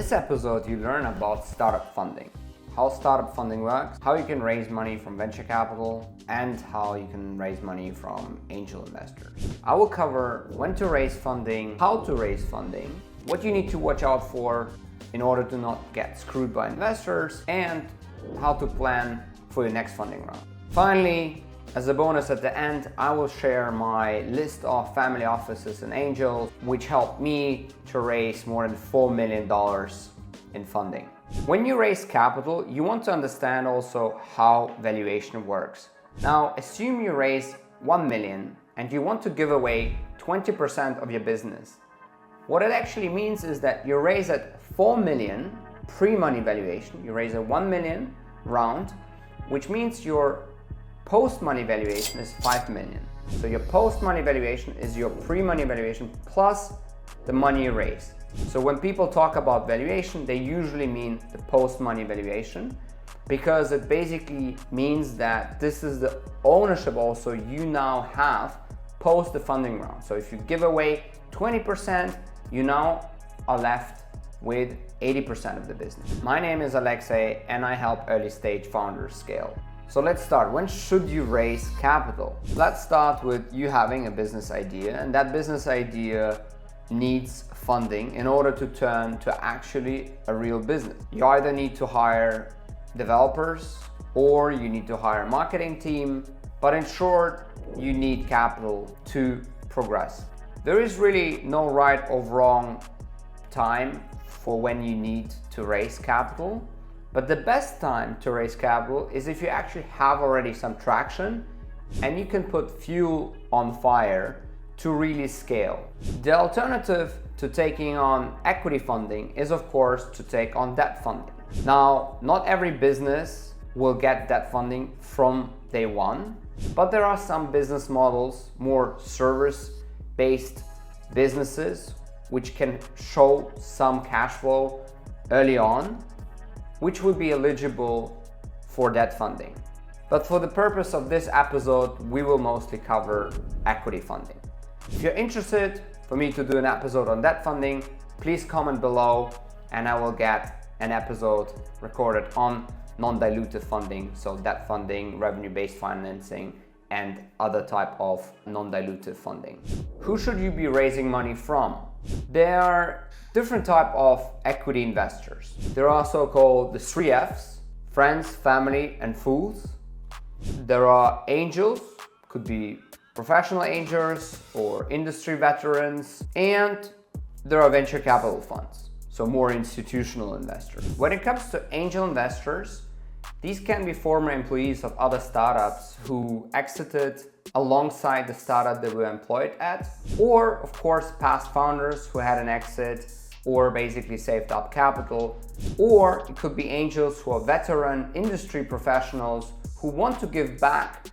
this episode, you learn about startup funding, how startup funding works, how you can raise money from venture capital, and how you can raise money from angel investors. I will cover when to raise funding, how to raise funding, what you need to watch out for in order to not get screwed by investors, and how to plan for your next funding round. Finally, as a bonus at the end, I will share my list of family offices and angels, which helped me to raise more than $4 million in funding. When you raise capital, you want to understand also how valuation works. Now, assume you raise 1 million and you want to give away 20% of your business. What it actually means is that you raise at 4 million pre-money valuation, you raise a 1 million round, which means your post-money valuation is 5 million. So your post-money valuation is your pre-money valuation plus the money you raise. So when people talk about valuation, they usually mean the post-money valuation, because it basically means that this is the ownership also you now have post the funding round. So if you give away 20%, you now are left with 80% of the business. My name is Alexej and I help early stage founders scale. So let's start. When should you raise capital? Let's start with you having a business idea, and that business idea needs funding in order to turn to actually a real business. You either need to hire developers or you need to hire a marketing team, but in short, you need capital to progress. There is really no right or wrong time for when you need to raise capital. But the best time to raise capital is if you actually have already some traction and you can put fuel on fire to really scale. The alternative to taking on equity funding is, of course, to take on debt funding. Now, not every business will get debt funding from day one, but there are some business models, more service-based businesses, which can show some cash flow early on, which would be eligible for debt funding. But for the purpose of this episode, we will mostly cover equity funding. If you're interested for me to do an episode on debt funding, please comment below and I will get an episode recorded on non-dilutive funding, so debt funding, revenue-based financing, and other type of non-dilutive funding. Who should you be raising money from? There are different type of equity investors. There are so-called the 3 Fs, friends, family, and fools. There are angels, could be professional angels or industry veterans, and there are venture capital funds, so more institutional investors. When it comes to angel investors, these can be former employees of other startups who exited alongside the startup they were employed at, or of course past founders who had an exit or basically saved up capital, or it could be angels who are veteran industry professionals who want to give back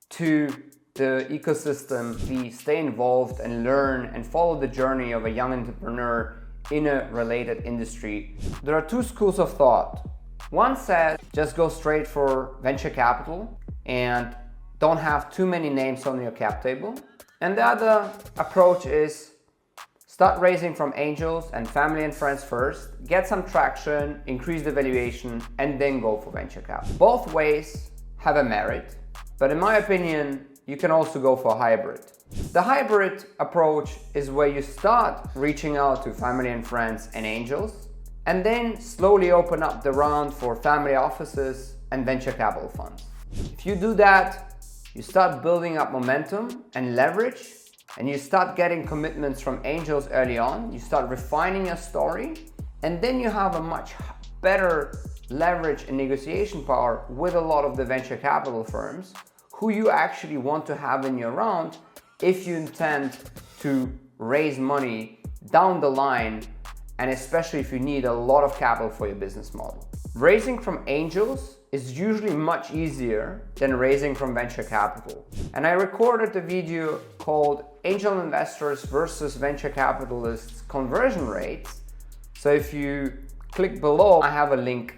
to the ecosystem, stay involved and learn and follow the journey of a young entrepreneur in a related industry. There are 2 schools of thought. One says just go straight for venture capital and don't have too many names on your cap table. And the other approach is start raising from angels and family and friends first, get some traction, increase the valuation, and then go for venture capital. Both ways have a merit, but in my opinion, you can also go for a hybrid. The hybrid approach is where you start reaching out to family and friends and angels, and then slowly open up the round for family offices and venture capital funds. If you do that, you start building up momentum and leverage, and you start getting commitments from angels early on, you start refining your story, and then you have a much better leverage and negotiation power with a lot of the venture capital firms who you actually want to have in your round if you intend to raise money down the line, and especially if you need a lot of capital for your business model. Raising from angels is usually much easier than raising from venture capital. And I recorded a video called Angel Investors versus Venture Capitalists Conversion Rates. So if you click below, I have a link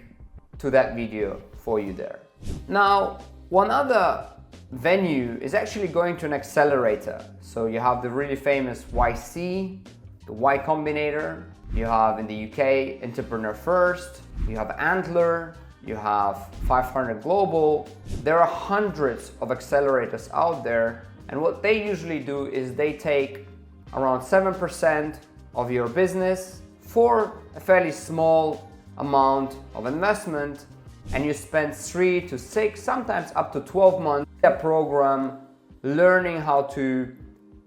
to that video for you there. Now, one other venue is actually going to an accelerator. So you have the really famous YC, the Y-combinator, You have in the UK Entrepreneur First, you have Antler, you have 500 Global. There are hundreds of accelerators out there, and what they usually do is they take around 7% of your business for a fairly small amount of investment, and you spend 3 to 6, sometimes up to 12 months in a program learning how to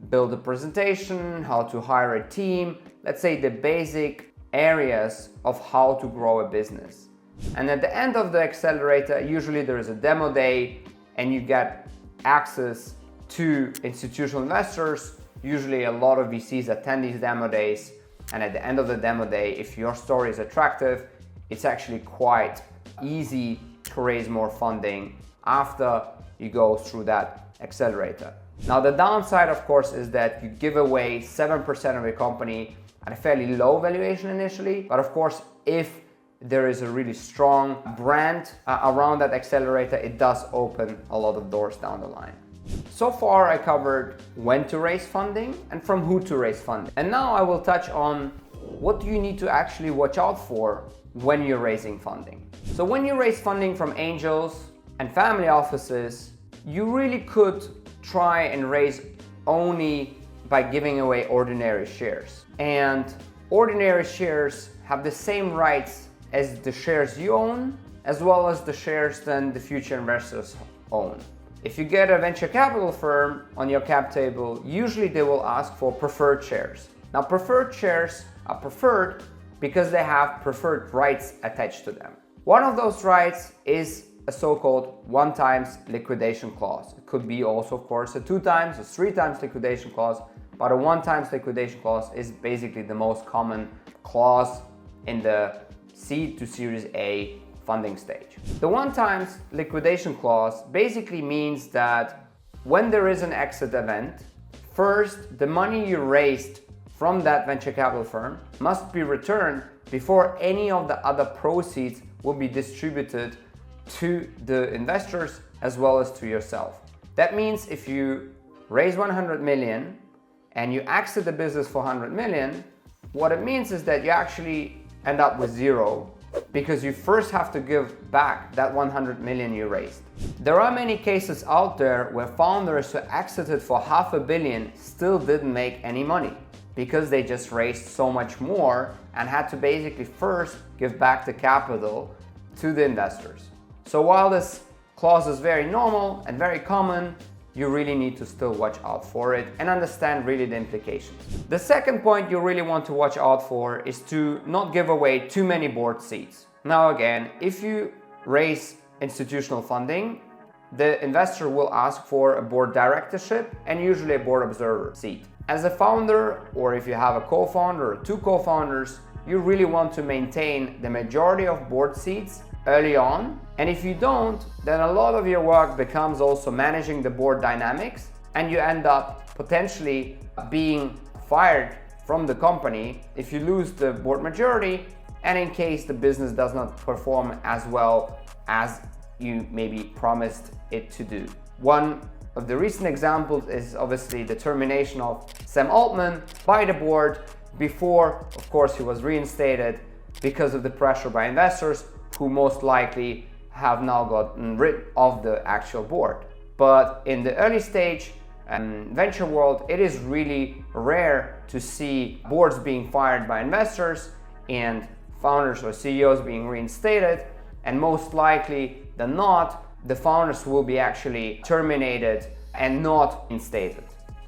build a presentation, how to hire a team, let's say the basic areas of how to grow a business. And at the end of the accelerator, usually there is a demo day and you get access to institutional investors. Usually a lot of VCs attend these demo days, and at the end of the demo day, if your story is attractive, it's actually quite easy to raise more funding after you go through that accelerator. Now the downside, of course, is that you give away 7% of your company at a fairly low valuation initially, but of course, if there is a really strong brand around that accelerator, it does open a lot of doors down the line. So far I covered when to raise funding and from who to raise funding. And now I will touch on what do you need to actually watch out for when you're raising funding. So when you raise funding from angels and family offices, you really could try and raise only by giving away ordinary shares. And ordinary shares have the same rights as the shares you own, as well as the shares then the future investors own. If you get a venture capital firm on your cap table, usually they will ask for preferred shares. Now, preferred shares are preferred because they have preferred rights attached to them. One of those rights is a so-called 1x liquidation clause. It could be also, of course, a 2x or 3x liquidation clause, but a 1x liquidation clause is basically the most common clause in the seed to Series A funding stage. The 1x liquidation clause basically means that when there is an exit event, first, the money you raised from that venture capital firm must be returned before any of the other proceeds will be distributed to the investors as well as to yourself. That means if you raise 100 million and you exit the business for 100 million, what it means is that you actually end up with zero, because you first have to give back that 100 million you raised. There are many cases out there where founders who exited for $500 million still didn't make any money because they just raised so much more and had to basically first give back the capital to the investors. So while this clause is very normal and very common, you really need to still watch out for it and understand really the implications. The second point you really want to watch out for is to not give away too many board seats. Now again, if you raise institutional funding, the investor will ask for a board directorship and usually a board observer seat. As a founder, or if you have a co-founder or two co-founders, you really want to maintain the majority of board seats early on, and if you don't, then a lot of your work becomes also managing the board dynamics, and you end up potentially being fired from the company if you lose the board majority, and in case the business does not perform as well as you maybe promised it to do. One of the recent examples is obviously the termination of Sam Altman by the board before, of course, he was reinstated because of the pressure by investors who most likely have now gotten rid of the actual board. But in the early stage venture world, it is really rare to see boards being fired by investors and founders or CEOs being reinstated, and most likely than not, the founders will be actually terminated and not reinstated.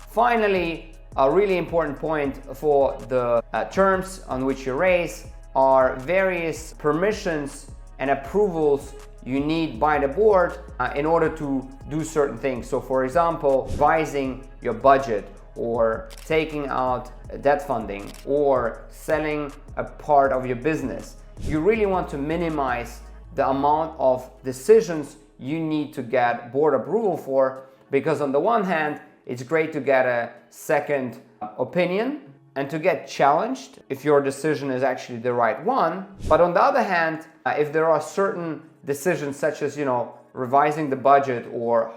Finally, a really important point for the terms on which you raise are various permissions and approvals you need by the board in order to do certain things. So for example, revising your budget or taking out debt funding or selling a part of your business. You really want to minimize the amount of decisions you need to get board approval for, because on the one hand, it's great to get a second opinion and to get challenged if your decision is actually the right one. But on the other hand, if there are certain decisions such as, revising the budget or,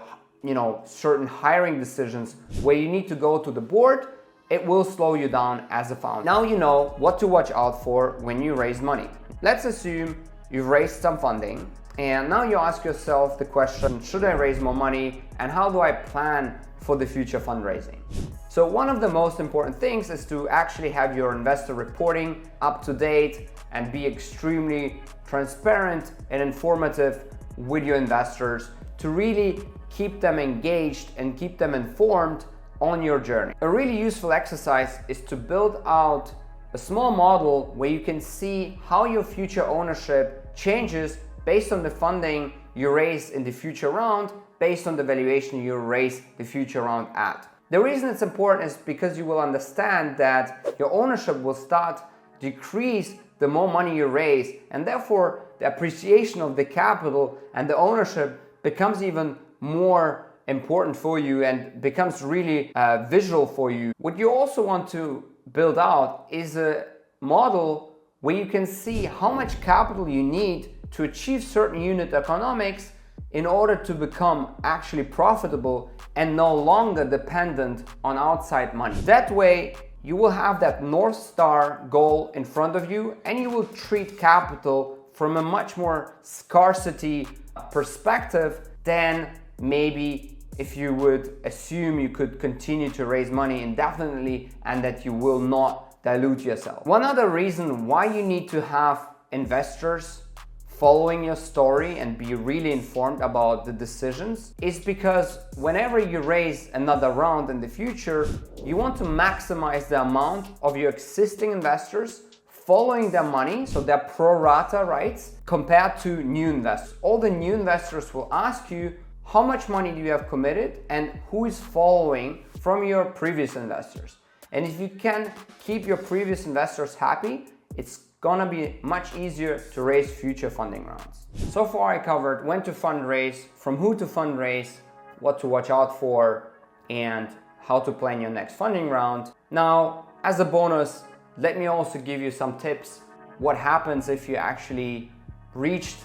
certain hiring decisions where you need to go to the board, it will slow you down as a founder. Now you know what to watch out for when you raise money. Let's assume you've raised some funding and now you ask yourself the question, should I raise more money and how do I plan for the future fundraising? So one of the most important things is to actually have your investor reporting up to date and be extremely transparent and informative with your investors to really keep them engaged and keep them informed on your journey. A really useful exercise is to build out a small model where you can see how your future ownership changes based on the funding you raise in the future round, based on the valuation you raise the future round at. The reason it's important is because you will understand that your ownership will start decrease the more money you raise, and therefore the appreciation of the capital and the ownership becomes even more important for you and becomes really visual for you. What you also want to build out is a model where you can see how much capital you need to achieve certain unit economics in order to become actually profitable and no longer dependent on outside money. That way, you will have that North Star goal in front of you and you will treat capital from a much more scarcity perspective than maybe if you would assume you could continue to raise money indefinitely and that you will not dilute yourself. One other reason why you need to have investors following your story and be really informed about the decisions is because whenever you raise another round in the future, you want to maximize the amount of your existing investors following their money, so their pro rata rights, compared to new investors. All the new investors will ask you how much money do you have committed and who is following from your previous investors. And if you can keep your previous investors happy, it's gonna be much easier to raise future funding rounds. So far I covered when to fundraise, from who to fundraise, what to watch out for, and how to plan your next funding round. Now, as a bonus, let me also give you some tips. What happens if you actually reached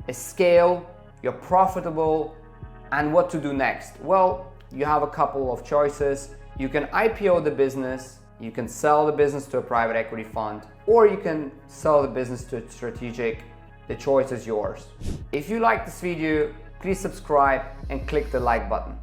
a scale, you're profitable, and what to do next? Well, you have a couple of choices. You can IPO the business, you can sell the business to a private equity fund, or you can sell the business to a strategic. The choice is yours. If you like this video, please subscribe and click the like button.